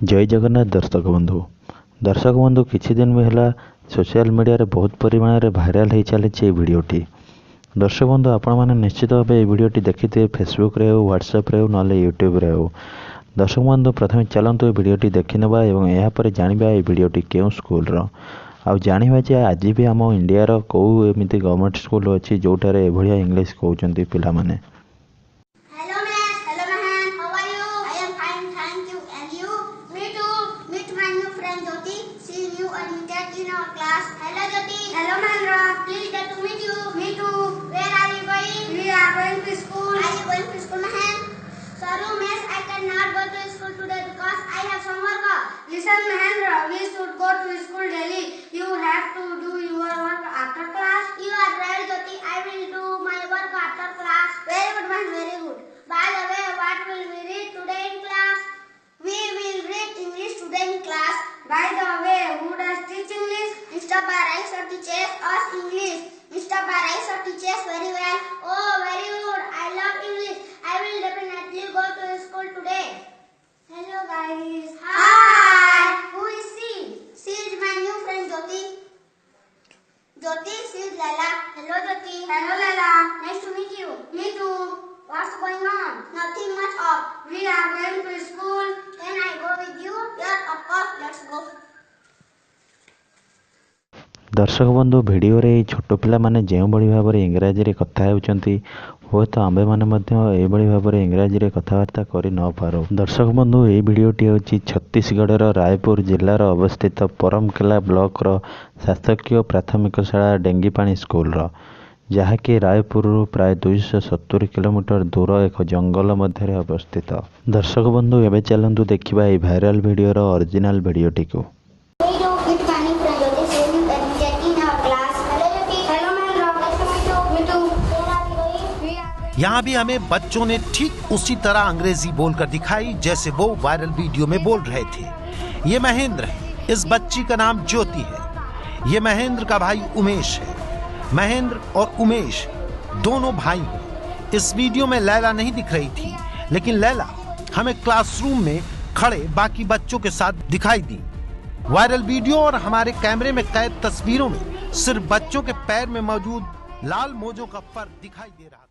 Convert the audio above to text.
जय जगन्नाथ दर्शक बंधु किछि दिन में है सोशल मीडिया रे बहुत परिमाण रे भाइराल हो चली भिडियोटी। दर्शक बंधु आपण मैंने निश्चित भाव भिडियोटी देखी थे फेसबुक रे हो, व्हाट्सएप रे हो, ना यूट्यूब रे हो। दर्शक बंधु प्रथम चलतु भिडियोटी देखी नेबा एवं या पर जानिबा ए भिडियोटी केउ स्कूल रो आउ जानिबा जे आज भी आम इंडिया रो को एमिति गवर्नमेंट स्कूल अछि जोटारे एभलिया इंग्लिश कहउचंती पिला माने। In our class. Hello Jyoti. Hello Mahendra. Pleased to meet you. Me too. Where are you going? We are going to school. Are you going to school, Mahen? Sorry, miss, I cannot go to school today because I have some work. Listen, Mahendra, we should go to school daily. You have to do your work after class. You are right, Jyoti. I will do my work after class. Very good, Mahen. Very good. By the way, what will we read today in class? We will read English today in class. By the way, who does teach English? Mr. Parayasya teaches us English. Mr. Parayasya teaches very well. Oh, very good. I love English. I will definitely go to school today. Hello guys. Hi. Who is she? She is my new friend Jyoti. Jyoti, she is Laila. Hello Jyoti. Hello Laila. Nice to meet you. Me too. What's going on? Nothing much up. We are going to school. Can I go with you? Yes, of course. Let's go. दर्शक बंधु video रे छोट पिला माने जेउ बड़ी भाव में इंग्राजी रे कथा हेउचंती हो तो आंबे माने मध्य ए बड़ी भाव में इंग्राजी रे कथबार्ता करि न पारो। दर्शक बंधु ए भिडियोटी होची छत्तीसगढ़ रो रायपुर जिल्ला रो अवस्थित परमकेला ब्लॉक रो शासकीय प्राथमिक शाला डेंगीपाणी स्कूल रो जहाँकि रायपुर प्राय 270 किलोमीटर दूर एक जंगल मध्य अवस्थित। दर्शक बंधु एबे चलंतु देखिबा ए भाइराल वीडियो रो ओरिजिनल वीडियोटी को। यहाँ भी हमें बच्चों ने ठीक उसी तरह अंग्रेजी बोलकर दिखाई जैसे वो वायरल वीडियो में बोल रहे थे। ये महेंद्र है, इस बच्ची का नाम ज्योति है। ये महेंद्र का भाई उमेश है। महेंद्र और उमेश दोनों भाई हैं। इस वीडियो में लैला नहीं दिख रही थी, लेकिन लैला हमें क्लासरूम में खड़े बाकी बच्चों के साथ दिखाई दी। वायरल वीडियो और हमारे कैमरे में कैद तस्वीरों में सिर्फ बच्चों के पैर में मौजूद लाल मोजों का फर्क दिखाई दे रहा।